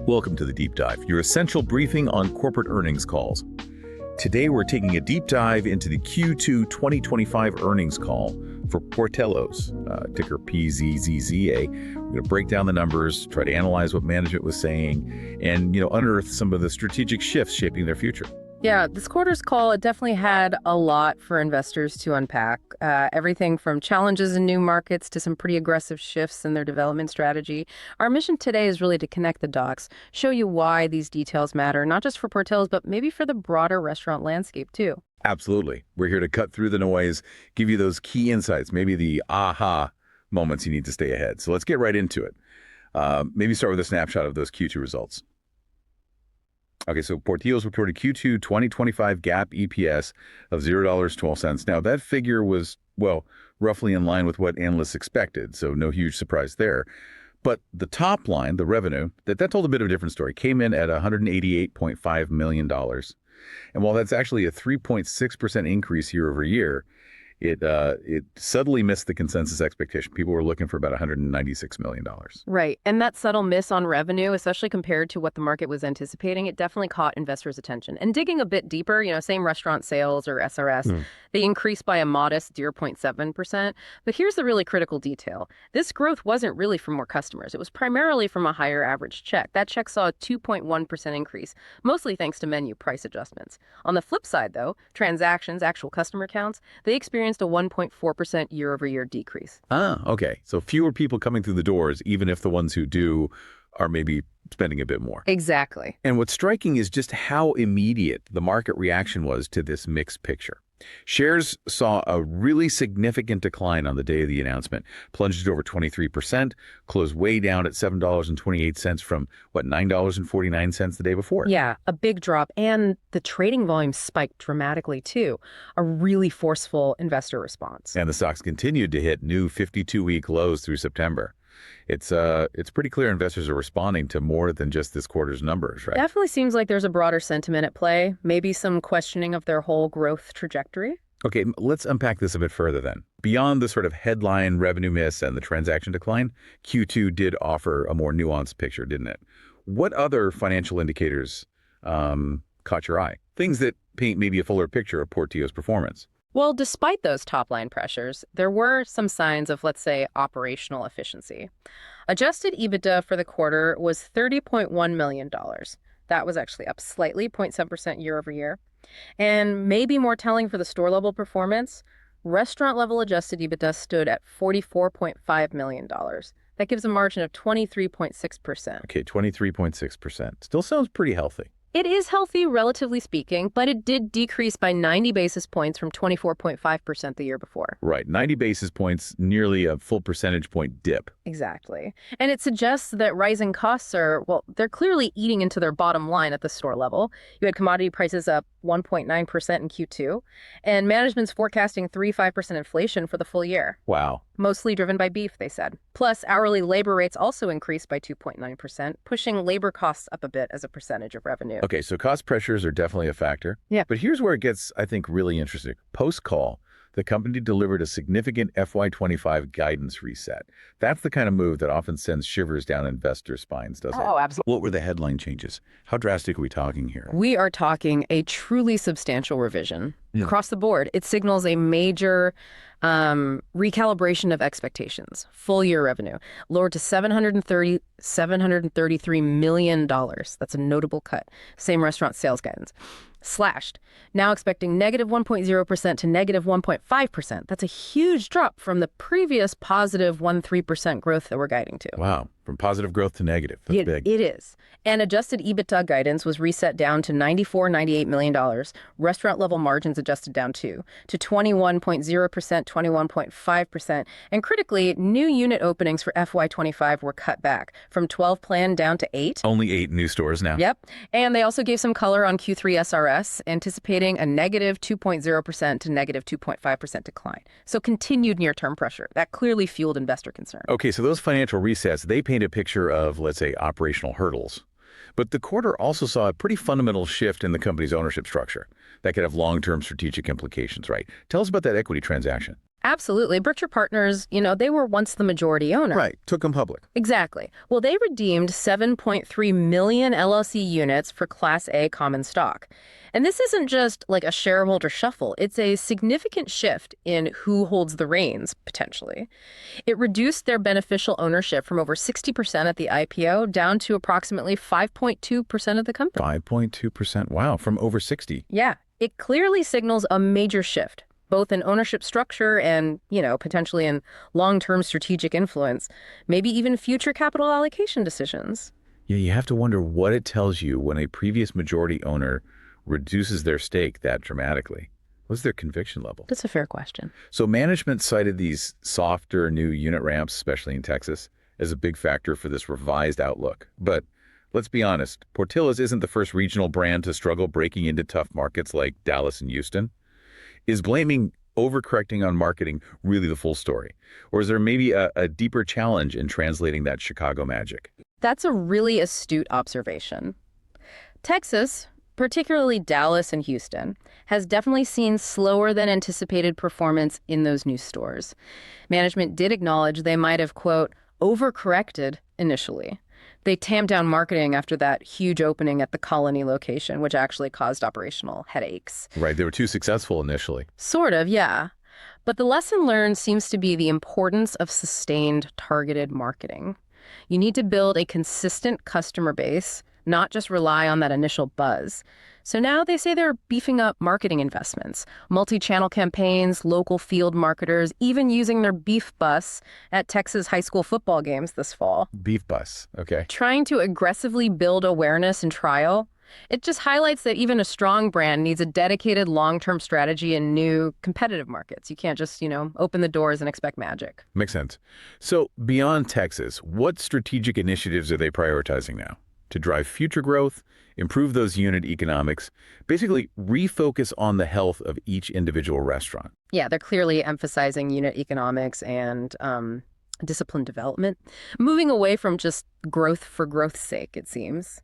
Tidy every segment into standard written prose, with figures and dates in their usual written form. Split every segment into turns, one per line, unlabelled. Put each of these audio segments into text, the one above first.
Welcome to the Deep Dive, your essential briefing on corporate earnings calls. Today, we're taking a deep dive into the Q2 2025 earnings call for Portillo's, ticker PZZZA. We're going to break down the numbers, try to analyze what management was saying, and unearth some of the strategic shifts shaping their future.
Yeah, this quarter's call, it definitely had a lot for investors to unpack. Everything from challenges in new markets to some pretty aggressive shifts in their development strategy. Our mission today is really to connect the dots, show you why these details matter, not just for Portillo's, but maybe for the broader restaurant landscape too.
Absolutely. We're here to cut through the noise, give you those key insights, maybe the aha moments you need to stay ahead. So let's get right into it. Maybe start with a snapshot of those Q2 results. Okay, so Portillo's reported Q2 2025 GAAP EPS of $0.12. Now, that figure was, well, roughly in line with what analysts expected, so no huge surprise there. But the top line, the revenue, that told a bit of a different story, came in at $188.5 million. And while that's actually a 3.6% increase year over year, it subtly missed the consensus expectation. People were looking for about $196 million.
Right. And that subtle miss on revenue, especially compared to what the market was anticipating, it definitely caught investors' attention. And digging a bit deeper, same restaurant sales or SRS, they increased by a modest 0.7%. But here's the really critical detail. This growth wasn't really from more customers. It was primarily from a higher average check. That check saw a 2.1% increase, mostly thanks to menu price adjustments. On the flip side, though, transactions, actual customer counts, they experienced a 1.4% year-over-year decrease.
Okay. So fewer people coming through the doors, even if the ones who do are maybe spending a bit more.
Exactly.
And what's striking is just how immediate the market reaction was to this mixed picture. Shares saw a really significant decline on the day of the announcement, plunged over 23%, closed way down at $7.28 from, $9.49 the day before.
Yeah, a big drop. And the trading volume spiked dramatically, too. A really forceful investor response.
And the stocks continued to hit new 52-week lows through September. It's pretty clear investors are responding to more than just this quarter's numbers, right?
Definitely seems like there's a broader sentiment at play, maybe some questioning of their whole growth trajectory.
Okay, let's unpack this a bit further then. Beyond the sort of headline revenue miss and the transaction decline, Q2 did offer a more nuanced picture, didn't it? What other financial indicators caught your eye? Things that paint maybe a fuller picture of Portillo's performance.
Well, despite those top-line pressures, there were some signs of, let's say, operational efficiency. Adjusted EBITDA for the quarter was $30.1 million. That was actually up slightly, 0.7% year over year. And maybe more telling for the store-level performance, restaurant-level adjusted EBITDA stood at $44.5 million. That gives a margin of 23.6%.
Okay, 23.6%. Still sounds pretty healthy.
It is healthy, relatively speaking, but it did decrease by 90 basis points from 24.5% the year before.
Right, 90 basis points, nearly a full percentage point dip.
Exactly. And it suggests that rising costs they're clearly eating into their bottom line at the store level. You had commodity prices up 1.9% in Q2, and management's forecasting 3.5% inflation for the full year.
Wow.
Mostly driven by beef, they said. Plus, hourly labor rates also increased by 2.9%, pushing labor costs up a bit as a percentage of revenue.
Okay, so cost pressures are definitely a factor.
Yeah.
But here's where it gets, I think, really interesting. Post-call, the company delivered a significant FY25 guidance reset. That's the kind of move that often sends shivers down investors' spines, doesn't it?
Oh, absolutely.
What were the headline changes? How drastic are we talking here?
We are talking a truly substantial revision.
Yeah.
Across the board, it signals a major recalibration of expectations. Full year revenue lowered to $733 million. That's a notable cut. Same restaurant sales guidance. Slashed. Now expecting negative 1.0% to negative 1.5%. That's a huge drop from the previous positive 1.3% growth that we're guiding to.
Wow. From positive growth to negative. That's big.
It is. And adjusted EBITDA guidance was reset down to $98 million. Restaurant level margins adjusted down to 21.0%, 21.5%. And critically, new unit openings for FY25 were cut back from 12 planned down to 8.
Only 8 new stores now.
Yep. And they also gave some color on Q3 SRS, anticipating a negative 2.0% to negative 2.5% decline. So continued near-term pressure. That clearly fueled investor concern.
Okay, so those financial resets, they paint a picture of, let's say, operational hurdles. But the quarter also saw a pretty fundamental shift in the company's ownership structure that could have long-term strategic implications, right? Tell us about that equity transaction.
Absolutely. Berkshire Partners, they were once the majority owner.
Right. Took them public.
Exactly. Well, they redeemed 7.3 million LLC units for Class A common stock. And this isn't just like a shareholder shuffle. It's a significant shift in who holds the reins, potentially. It reduced their beneficial ownership from over 60% at the IPO down to approximately 5.2% of the company.
5.2%. Wow. From over 60.
Yeah. It clearly signals a major shift, both in ownership structure and, potentially in long-term strategic influence, maybe even future capital allocation decisions.
Yeah, you have to wonder what it tells you when a previous majority owner reduces their stake that dramatically. What's their conviction level?
That's a fair question.
So management cited these softer new unit ramps, especially in Texas, as a big factor for this revised outlook. But let's be honest, Portillo's isn't the first regional brand to struggle breaking into tough markets like Dallas and Houston. Is blaming overcorrecting on marketing really the full story? Or is there maybe a deeper challenge in translating that Chicago magic?
That's a really astute observation. Texas, particularly Dallas and Houston, has definitely seen slower than anticipated performance in those new stores. Management did acknowledge they might have, quote, overcorrected initially. They tamped down marketing after that huge opening at the Colony location, which actually caused operational headaches.
Right, they were too successful initially.
Sort of, yeah. But the lesson learned seems to be the importance of sustained targeted marketing. You need to build a consistent customer base, not just rely on that initial buzz. So now they say they're beefing up marketing investments, multi-channel campaigns, local field marketers, even using their beef bus at Texas high school football games this fall.
Beef bus, okay.
Trying to aggressively build awareness and trial. It just highlights that even a strong brand needs a dedicated long-term strategy in new competitive markets. You can't just, open the doors and expect magic.
Makes sense. So beyond Texas, what strategic initiatives are they prioritizing now to drive future growth, improve those unit economics, basically refocus on the health of each individual restaurant?
Yeah, they're clearly emphasizing unit economics and discipline development, moving away from just growth for growth's sake, it seems.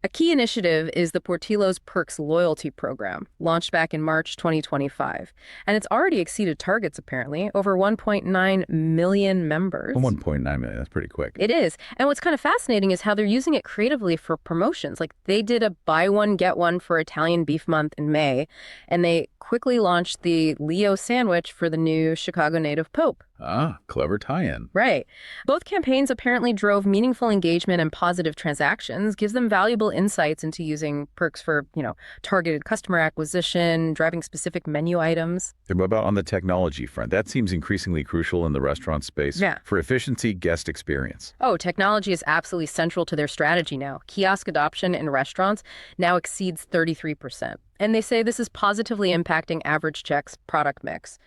A key initiative is the Portillo's Perks loyalty program, launched back in March 2025. And it's already exceeded targets, apparently, over 1.9 million members.
1.9 million, that's pretty quick.
It is. And what's kind of fascinating is how they're using it creatively for promotions. Like they did a buy one, get one for Italian Beef Month in May, and they quickly launched the Leo sandwich for the new Chicago native Pope.
Ah, clever tie-in.
Right. Both campaigns apparently drove meaningful engagement and positive transactions, gives them valuable insights into using perks for, targeted customer acquisition, driving specific menu items.
What about on the technology front? That seems increasingly crucial in the restaurant space for efficiency, guest experience.
Oh, technology is absolutely central to their strategy now. Kiosk adoption in restaurants now exceeds 33%. And they say this is positively impacting average checks product mix,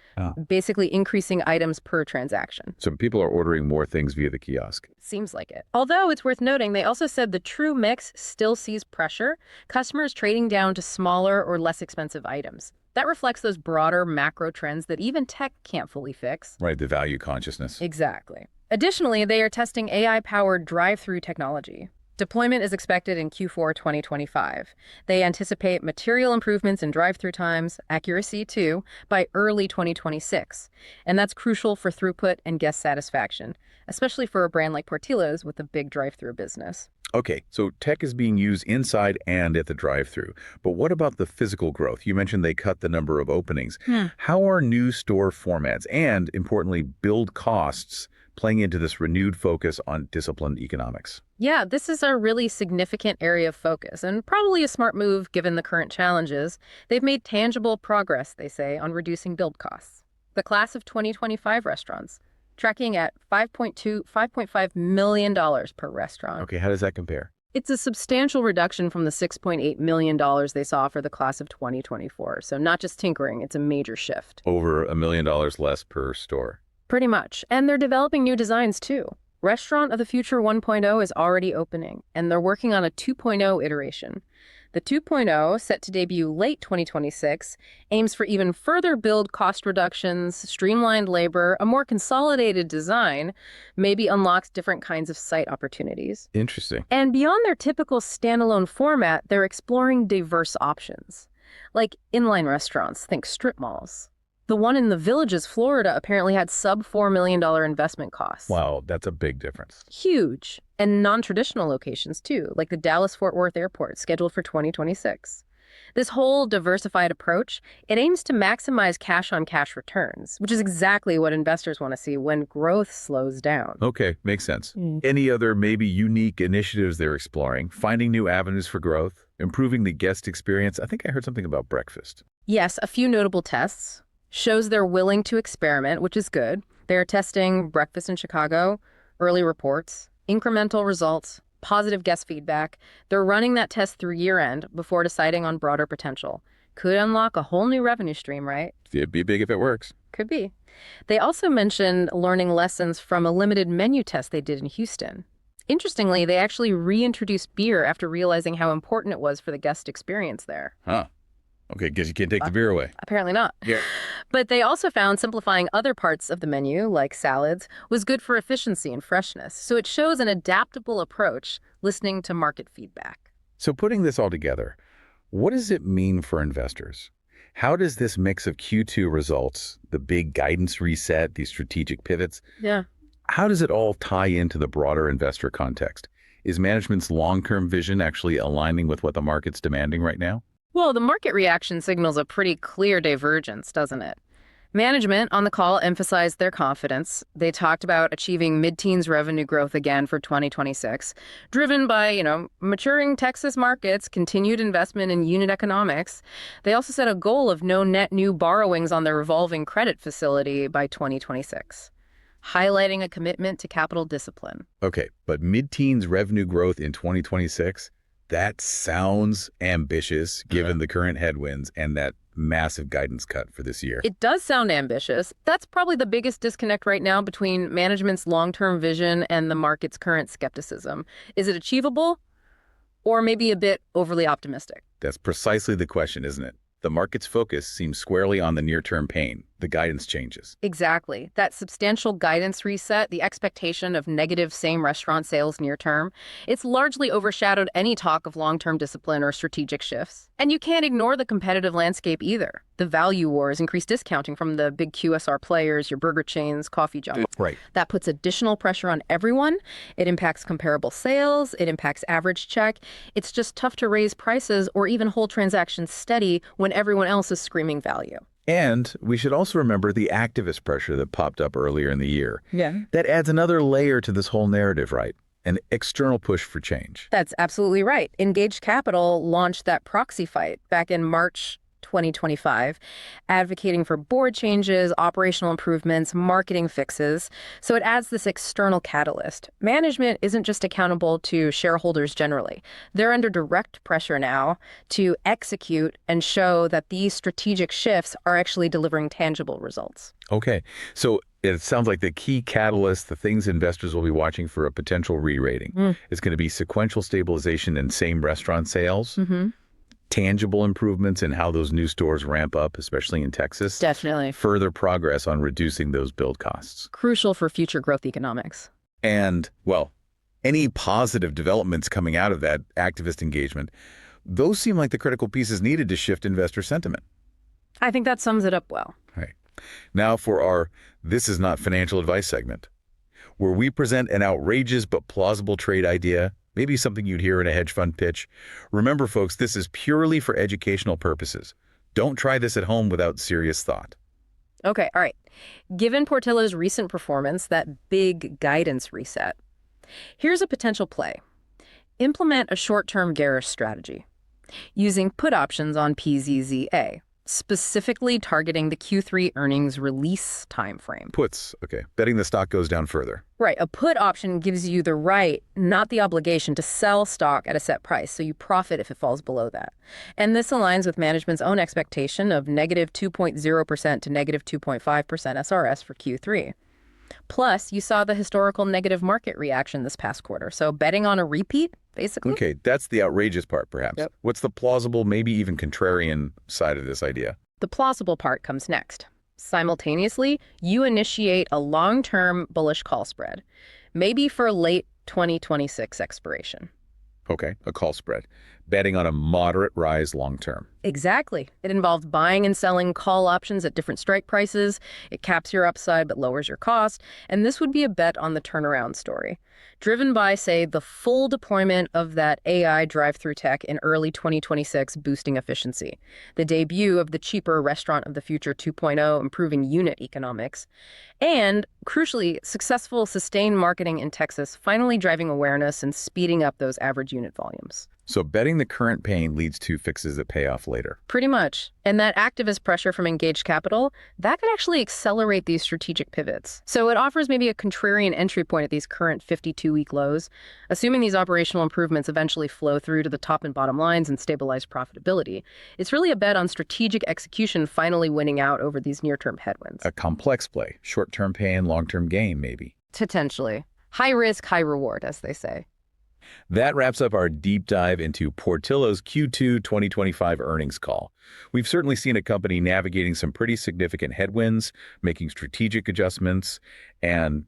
basically increasing items per transaction.
So people are ordering more things via the kiosk.
Seems like it. Although it's worth noting, they also said the true mix still sees pressure, customers trading down to smaller or less expensive items. That reflects those broader macro trends that even tech can't fully fix.
Right, the value consciousness.
Exactly. Additionally, they are testing AI-powered drive-through technology. Deployment is expected in Q4 2025. They anticipate material improvements in drive-through times, accuracy too, by early 2026. And that's crucial for throughput and guest satisfaction, especially for a brand like Portillo's with a big drive-through business.
Okay, so tech is being used inside and at the drive-through. But what about the physical growth? You mentioned they cut the number of openings. How are new store formats and, importantly, build costs playing into this renewed focus on disciplined economics?
Yeah, this is a really significant area of focus and probably a smart move given the current challenges. They've made tangible progress, they say, on reducing build costs. The class of 2025 restaurants, tracking at $5.5 million per restaurant.
Okay, how does that compare?
It's a substantial reduction from the $6.8 million they saw for the class of 2024. So not just tinkering, it's a major shift.
Over $1 million less per store.
Pretty much. And they're developing new designs too. Restaurant of the Future 1.0 is already opening, and they're working on a 2.0 iteration. The 2.0, set to debut late 2026, aims for even further build cost reductions, streamlined labor, a more consolidated design, maybe unlocks different kinds of site opportunities.
Interesting.
And beyond their typical standalone format, they're exploring diverse options. Like inline restaurants, think strip malls. The one in the Villages, Florida, apparently had sub $4 million investment costs.
Wow, that's a big difference.
Huge. And non-traditional locations, too, like the Dallas-Fort Worth Airport, scheduled for 2026. This whole diversified approach, it aims to maximize cash-on-cash returns, which is exactly what investors want to see when growth slows down.
Okay, makes sense. Any other maybe unique initiatives they're exploring? Finding new avenues for growth? Improving the guest experience? I think I heard something about breakfast.
Yes, a few notable tests. Shows they're willing to experiment, which is good. They're testing breakfast in Chicago, early reports, incremental results, positive guest feedback. They're running that test through year-end before deciding on broader potential. Could unlock a whole new revenue stream, right?
It'd be big if it works.
Could be. They also mentioned learning lessons from a limited menu test they did in Houston. Interestingly, they actually reintroduced beer after realizing how important it was for the guest experience there.
Huh. Okay, because you can't take the beer away.
Apparently not.
Yeah.
But they also found simplifying other parts of the menu, like salads, was good for efficiency and freshness. So it shows an adaptable approach, listening to market feedback.
So putting this all together, what does it mean for investors? How does this mix of Q2 results, the big guidance reset, these strategic pivots,
Yeah.
how does it all tie into the broader investor context? Is management's long-term vision actually aligning with what the market's demanding right now?
Well, the market reaction signals a pretty clear divergence, doesn't it? Management on the call emphasized their confidence. They talked about achieving mid-teens revenue growth again for 2026, driven by, maturing Texas markets, continued investment in unit economics. They also set a goal of no net new borrowings on their revolving credit facility by 2026, highlighting a commitment to capital discipline.
Okay, but mid-teens revenue growth in 2026, that sounds ambitious given the current headwinds and that massive guidance cut for this year.
It does sound ambitious. That's probably the biggest disconnect right now between management's long-term vision and the market's current skepticism. Is it achievable or maybe a bit overly optimistic?
That's precisely the question, isn't it? The market's focus seems squarely on the near-term pain. The guidance changes.
Exactly. That substantial guidance reset, the expectation of negative same-restaurant sales near term, it's largely overshadowed any talk of long-term discipline or strategic shifts. And you can't ignore the competitive landscape either. The value wars, increased discounting from the big QSR players, your burger chains, coffee jumbo.
Right.
That puts additional pressure on everyone. It impacts comparable sales. It impacts average check. It's just tough to raise prices or even hold transactions steady when everyone else is screaming value.
And we should also remember the activist pressure that popped up earlier in the year.
Yeah.
That adds another layer to this whole narrative, right? An external push for change.
That's absolutely right. Engaged Capital launched that proxy fight back in March 2025, advocating for board changes, operational improvements, marketing fixes. So it adds this external catalyst. Management isn't just accountable to shareholders generally. They're under direct pressure now to execute and show that these strategic shifts are actually delivering tangible results.
Okay, so it sounds like the key catalyst, the things investors will be watching for a potential re-rating, is going to be sequential stabilization in same restaurant sales, tangible improvements in how those new stores ramp up, especially in Texas.
Definitely.
Further progress on reducing those build costs.
Crucial for future growth economics.
And, well, any positive developments coming out of that activist engagement, those seem like the critical pieces needed to shift investor sentiment.
I think that sums it up well.
Right. Now for our This Is Not Financial Advice segment, where we present an outrageous but plausible trade idea, maybe something you'd hear in a hedge fund pitch. Remember, folks, this is purely for educational purposes. Don't try this at home without serious thought.
Okay, all right. Given Portillo's recent performance, that big guidance reset, here's a potential play. Implement a short-term garish strategy using put options on PZZA, specifically targeting the Q3 earnings release timeframe.
Puts, okay. Betting the stock goes down further.
Right. A put option gives you the right, not the obligation, to sell stock at a set price, so you profit if it falls below that. And this aligns with management's own expectation of negative 2.0% to negative 2.5% SRS for Q3. Plus, you saw the historical negative market reaction this past quarter, so betting on a repeat, basically.
Okay, that's the outrageous part, perhaps.
Yep.
What's the plausible, maybe even contrarian side of this idea?
The plausible part comes next. Simultaneously, you initiate a long-term bullish call spread, maybe for late 2026 expiration.
Okay, a call spread. betting on a moderate rise long term.
Exactly. It involves buying and selling call options at different strike prices. It caps your upside but lowers your cost. And this would be a bet on the turnaround story, driven by, say, the full deployment of that AI drive-through tech in early 2026, boosting efficiency, the debut of the cheaper Restaurant of the Future 2.0, improving unit economics, and, crucially, successful sustained marketing in Texas, finally driving awareness and speeding up those average unit volumes.
So betting the current pain leads to fixes that pay off later.
Pretty much. And that activist pressure from engaged capital, that could actually accelerate these strategic pivots. So it offers maybe a contrarian entry point at these current 52-week lows, assuming these operational improvements eventually flow through to the top and bottom lines and stabilize profitability. It's really a bet on strategic execution finally winning out over these near-term headwinds.
A complex play, short-term pain, long-term gain, maybe.
Potentially. High risk, high reward, as they say.
That wraps up our deep dive into Portillo's Q2 2025 earnings call. We've certainly seen a company navigating some pretty significant headwinds, making strategic adjustments, and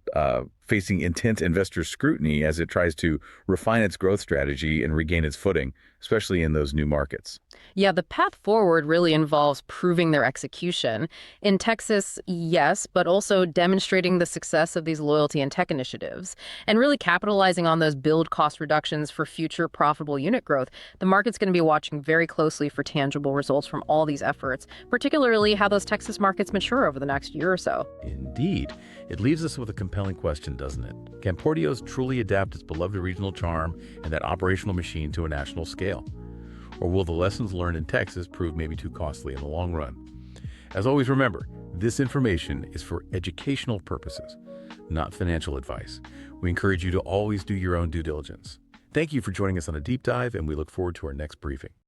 facing intense investor scrutiny as it tries to refine its growth strategy and regain its footing, especially in those new markets.
Yeah, the path forward really involves proving their execution. In Texas, yes, but also demonstrating the success of these loyalty and tech initiatives and really capitalizing on those build cost reductions for future profitable unit growth. The market's going to be watching very closely for tangible results from all these efforts, particularly how those Texas markets mature over the next year or so.
Indeed. It leaves us with a compelling question, doesn't it? Can Portillo's truly adapt its beloved regional charm and that operational machine to a national scale? Or will the lessons learned in Texas prove maybe too costly in the long run? As always, remember, this information is for educational purposes, not financial advice. We encourage you to always do your own due diligence. Thank you for joining us on a deep dive, and we look forward to our next briefing.